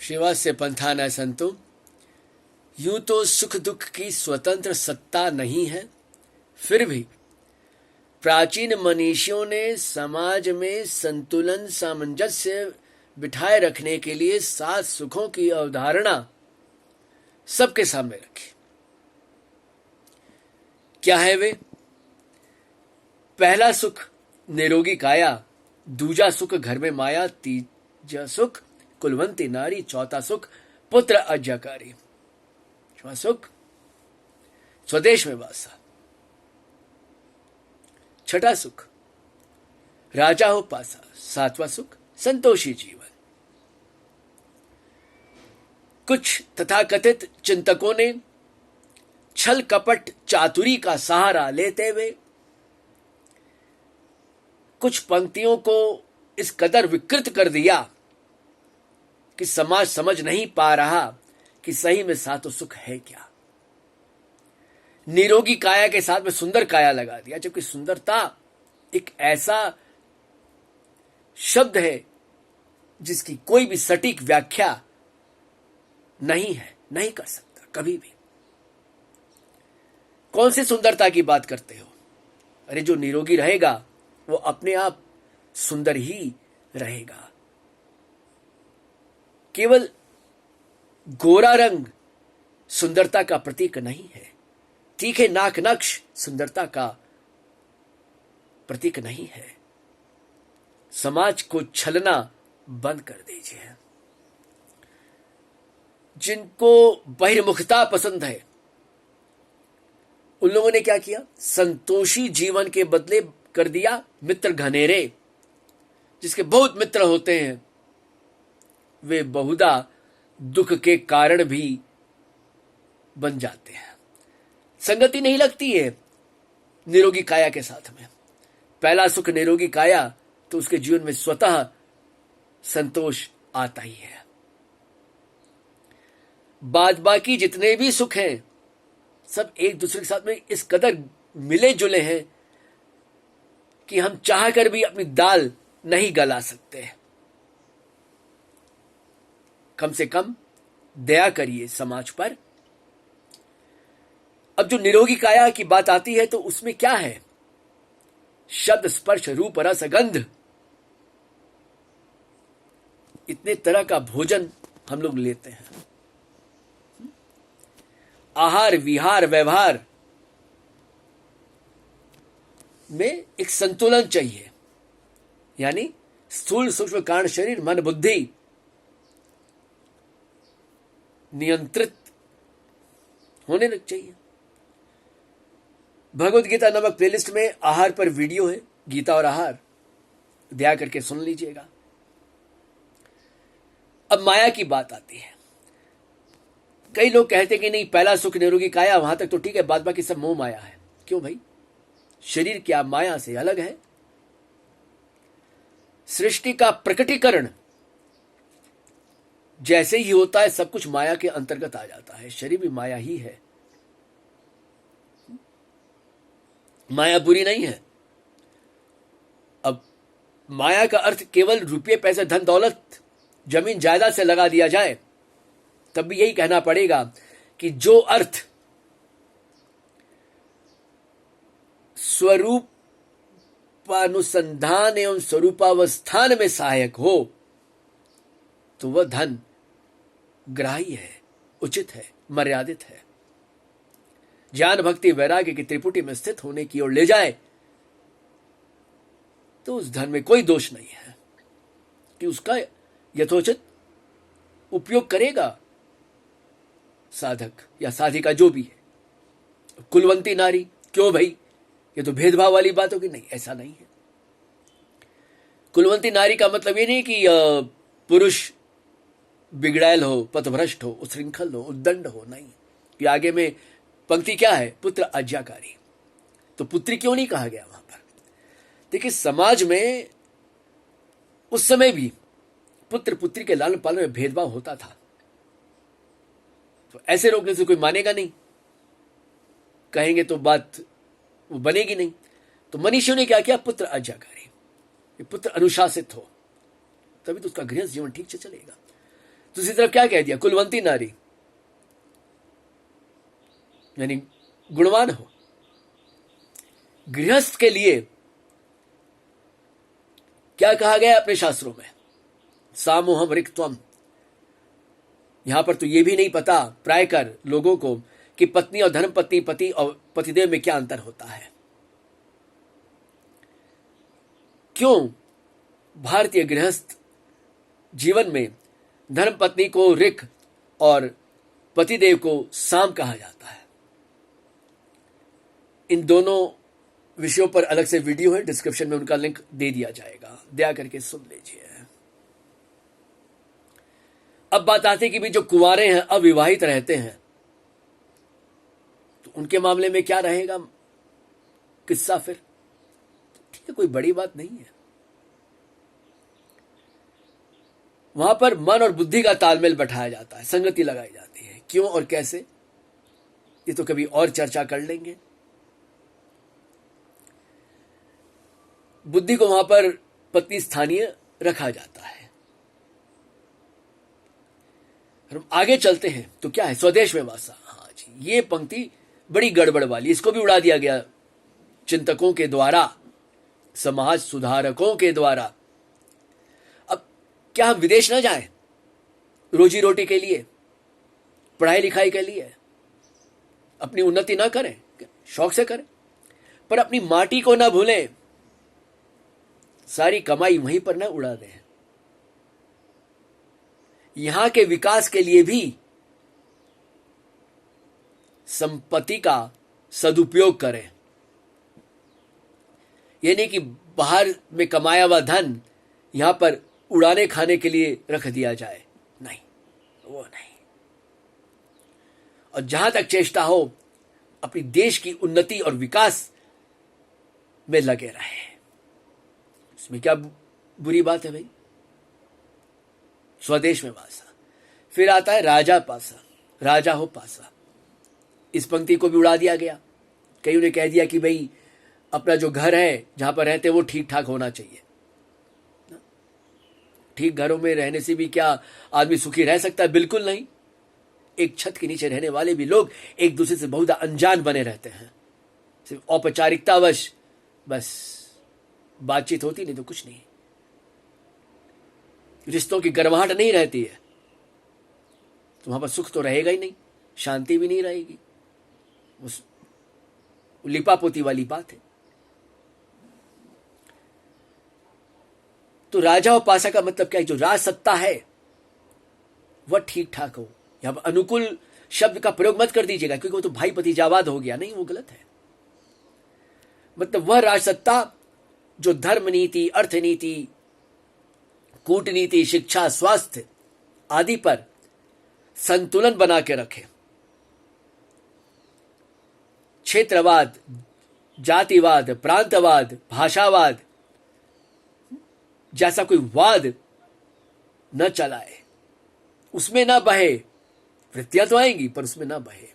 श्रीवास्य पंथा न संतो, यूं तो सुख दुख की स्वतंत्र सत्ता नहीं है, फिर भी प्राचीन मनीषियों ने समाज में संतुलन सामंजस्य बिठाए रखने के लिए 7 सुखों की अवधारणा सबके सामने रखी। क्या है वे? पहला सुख निरोगी काया, दूजा सुख घर में माया, तीजा सुख कुलवंती नारी, चौथा सुख पुत्र आज्ञाकारी, छठवां सुख स्वदेश में वासा, छठा सुख राजा हो पासा, सातवां सुख संतोषी जीवन। कुछ तथाकथित चिंतकों ने छल कपट चातुरी का सहारा लेते हुए कुछ पंक्तियों को इस कदर विकृत कर दिया कि समाज समझ नहीं पा रहा कि सही में सातों सुख है क्या। निरोगी काया के साथ में सुंदर काया लगा दिया, जबकि सुंदरता एक ऐसा शब्द है जिसकी कोई भी सटीक व्याख्या नहीं है, नहीं कर सकता कभी भी। कौन सी सुंदरता की बात करते हो? अरे जो निरोगी रहेगा वो अपने आप सुंदर ही रहेगा। केवल गोरा रंग सुंदरता का प्रतीक नहीं है, तीखे नाक नक्श सुंदरता का प्रतीक नहीं है। समाज को छलना बंद कर दीजिए। जिनको बहिर्मुखता पसंद है उन लोगों ने क्या किया? संतोषी जीवन के बदले कर दिया मित्र घनेरे। जिसके बहुत मित्र होते हैं वे बहुधा दुख के कारण भी बन जाते हैं। संगति नहीं लगती है निरोगी काया के साथ में। पहला सुख निरोगी काया तो उसके जीवन में स्वतः संतोष आता ही है। बाद बाकी जितने भी सुख हैं सब एक दूसरे के साथ में इस कदर मिले जुले हैं कि हम चाहकर भी अपनी दाल नहीं गला सकते। कम से कम दया करिए समाज पर। अब जो निरोगी काया की बात आती है तो उसमें क्या है? शब्द स्पर्श रूप रस गंध, इतने तरह का भोजन हम लोग लेते हैं। आहार विहार व्यवहार में एक संतुलन चाहिए, यानी स्थूल सूक्ष्म कारण शरीर मन बुद्धि नियंत्रित होने लग चाहिए। भगवत गीता नामक प्लेलिस्ट में आहार पर वीडियो है, गीता और आहार, दया करके सुन लीजिएगा। अब माया की बात आती है। कई लोग कहते हैं कि नहीं, पहला सुख निरोगी काया वहां तक तो ठीक है, बाद बाकी सब मोह माया है। क्यों भाई? शरीर क्या माया से अलग है? सृष्टि का प्रकटीकरण जैसे ही होता है सब कुछ माया के अंतर्गत आ जाता है। शरीर भी माया ही है। माया बुरी नहीं है। अब माया का अर्थ केवल रुपये पैसे धन दौलत जमीन जायदाद से लगा दिया जाए तब भी यही कहना पड़ेगा कि जो अर्थ स्वरूपानुसंधान एवं स्वरूपावस्थान में सहायक हो तो वह धन ग्राही है, उचित है, मर्यादित है। ज्ञान भक्ति वैराग्य की त्रिपुटी में स्थित होने की ओर ले जाए तो उस धन में कोई दोष नहीं है कि उसका यथोचित उपयोग करेगा साधक या साधिका जो भी है। कुलवंती नारी, क्यों भाई? ये तो भेदभाव वाली बात होगी। नहीं, ऐसा नहीं है। कुलवंती नारी का मतलब ये नहीं कि पुरुष बिगड़ैल हो, पथभ्रष्ट हो, उच्छृंखल हो, उद्दंड हो। नहीं, कि आगे में पंक्ति क्या है? पुत्र आज्ञाकारी। तो पुत्री क्यों नहीं कहा गया वहां पर? देखिए, समाज में उस समय भी पुत्र पुत्री के लालन पालन में भेदभाव होता था। तो ऐसे रोकने से कोई मानेगा नहीं, कहेंगे तो बात वो बनेगी नहीं। तो मनीषियों ने क्या किया? पुत्र आज्ञाकारी, पुत्र अनुशासित हो तभी तो उसका गृहस्थ जीवन ठीक से चलेगा। दूसरी तरफ क्या कह दिया, कुलवंती नारी, यानी गुणवान हो। गृहस्थ के लिए क्या कहा गया अपने शास्त्रों में, सामोहम रिक्त्वम। यहां पर तो यह भी नहीं पता प्रायकर लोगों को कि पत्नी और धर्मपत्नी, पति और पतिदेव में क्या अंतर होता है। क्यों भारतीय गृहस्थ जीवन में धर्मपत्नी को रिक और पतिदेव को साम कहा जाता है। इन दोनों विषयों पर अलग से वीडियो है, डिस्क्रिप्शन में उनका लिंक दे दिया जाएगा, दया करके सुन लीजिए। अब बात आती है कि भी जो कुंवारे हैं, अविवाहित रहते हैं, तो उनके मामले में क्या रहेगा किस्सा फिर। ठीक है, कोई बड़ी बात नहीं है। वहां पर मन और बुद्धि का तालमेल बैठाया जाता है, संगति लगाई जाती है। क्यों और कैसे, ये तो कभी और चर्चा कर लेंगे। बुद्धि को वहां पर पत्नी स्थानीय रखा जाता है। हम आगे चलते हैं तो क्या है, स्वदेश में वासा। हाँ जी, ये पंक्ति बड़ी गड़बड़ वाली, इसको भी उड़ा दिया गया चिंतकों के द्वारा, समाज सुधारकों के द्वारा। अब क्या हम विदेश न जाएं रोजी रोटी के लिए, पढ़ाई लिखाई के लिए, अपनी उन्नति ना करें, शौक से करें, पर अपनी माटी को ना भूलें, सारी कमाई वहीं पर ना उड़ा दें। यहां के विकास के लिए भी संपत्ति का सदुपयोग करें। यह नहीं कि बाहर में कमाया हुआ धन यहां पर उड़ाने खाने के लिए रख दिया जाए, नहीं, वो नहीं। और जहां तक चेष्टा हो, अपनी देश की उन्नति और विकास में लगे रहे। इसमें क्या बुरी बात है भाई, स्वदेश में वासा। फिर आता है राजा पासा, राजा हो पासा। इस पंक्ति को भी उड़ा दिया गया। कईयों ने कह दिया कि भाई अपना जो घर है जहां पर रहते हैं वो ठीक ठाक होना चाहिए। ठीक घरों में रहने से भी क्या आदमी सुखी रह सकता है? बिल्कुल नहीं। एक छत के नीचे रहने वाले भी लोग एक दूसरे से बहुत अनजान बने रहते हैं, सिर्फ औपचारिकतावश बस बातचीत होती, नहीं तो कुछ नहीं। रिश्तों की गर्माहट नहीं रहती है तो वहां पर सुख तो रहेगा ही नहीं, शांति भी नहीं रहेगी। उस लिपापोती वाली बात है। तो राजा और पासा का मतलब क्या है? जो राज सत्ता है वह ठीक ठाक हो। यहां पर अनुकूल शब्द का प्रयोग मत कर दीजिएगा, क्योंकि वो तो भाई भतीजावाद हो गया, नहीं, वो गलत है। मतलब वह राज सत्ता जो धर्म नीति, अर्थनीति, कूटनीति, शिक्षा, स्वास्थ्य आदि पर संतुलन बना के रखे। क्षेत्रवाद, जातिवाद, प्रांतवाद, भाषावाद जैसा कोई वाद न चलाए, उसमें ना बहे। वृत्तियां तो आएंगी पर उसमें ना बहे।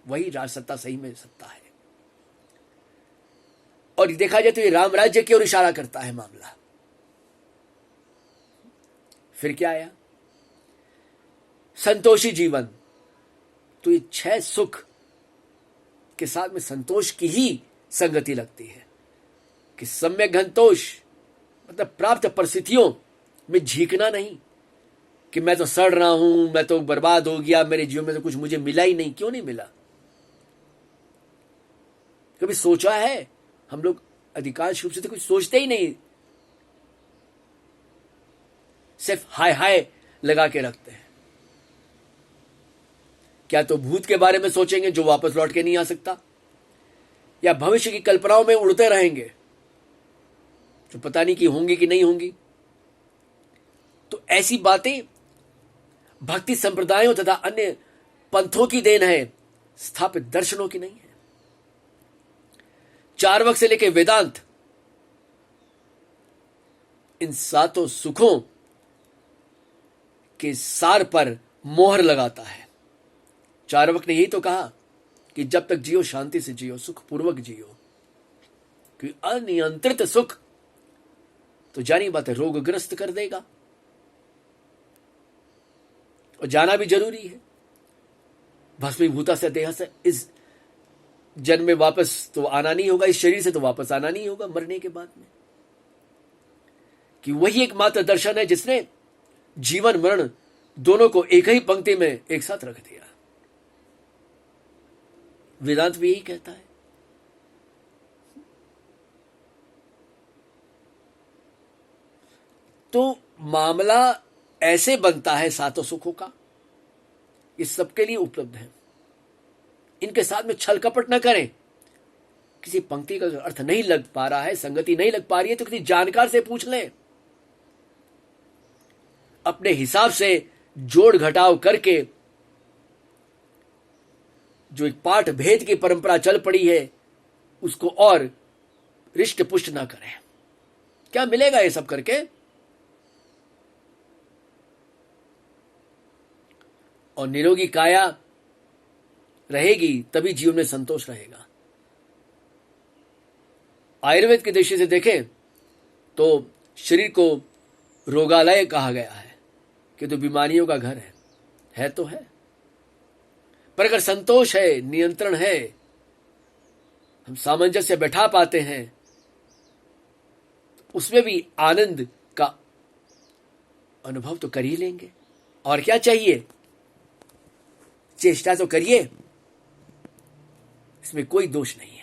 वही राजसत्ता सही में सत्ता है। और देखा जाए तो ये राम राज्य की ओर इशारा करता है मामला। फिर क्या आया? संतोषी जीवन। तो ये 6 सुख के साथ में संतोष की ही संगति लगती है कि सम्यक घंतोष मतलब प्राप्त परिस्थितियों में झीकना नहीं कि मैं तो सड़ रहा हूं, मैं तो बर्बाद हो गया, मेरे जीवन में तो कुछ मुझे मिला ही नहीं। क्यों नहीं मिला? कभी सोचा है? हम लोग अधिकांश रूप से तो कुछ सोचते ही नहीं, सिर्फ हाय हाय लगा के रखते हैं। क्या तो भूत के बारे में सोचेंगे जो वापस लौट के नहीं आ सकता, या भविष्य की कल्पनाओं में उड़ते रहेंगे जो पता नहीं कि होंगी कि नहीं होंगी। तो ऐसी बातें भक्ति संप्रदायों तथा अन्य पंथों की देन है, स्थापित दर्शनों की नहीं है। चार्वक से लेकर वेदांत इन 7 सुखों के सार पर मोहर लगाता है। चार्वक ने यही तो कहा कि जब तक जियो शांति से जियो, सुख पूर्वक जियो, कि अनियंत्रित सुख तो जानी बात है रोगग्रस्त कर देगा। और जाना भी जरूरी है। भस्मीभूता से देह से, इस जन्म में वापस तो आना नहीं होगा, इस शरीर से तो वापस आना नहीं होगा मरने के बाद में। कि वही एकमात्र दर्शन है जिसने जीवन मरण दोनों को एक ही पंक्ति में एक साथ रख दिया। वेदांत भी यही कहता है। तो मामला ऐसे बनता है सातों सुखों का, ये सबके लिए उपलब्ध है। इनके साथ में छल कपट न करें। किसी पंक्ति का अर्थ नहीं लग पा रहा है, संगति नहीं लग पा रही है, तो किसी जानकार से पूछ लें। अपने हिसाब से जोड़ घटाव करके जो एक पाठ भेद की परंपरा चल पड़ी है उसको और रिष्ट पुष्ट ना करें। क्या मिलेगा ये सब करके? और निरोगी काया रहेगी तभी जीवन में संतोष रहेगा। आयुर्वेद की दृष्टि से देखें तो शरीर को रोगालय कहा गया है कि तो बीमारियों का घर है तो है। पर अगर संतोष है, नियंत्रण है, हम सामंजस्य बैठा पाते हैं, तो उसमें भी आनंद का अनुभव तो कर ही लेंगे। और क्या चाहिए? चेष्टा तो करिए, इसमें कोई दोष नहीं है।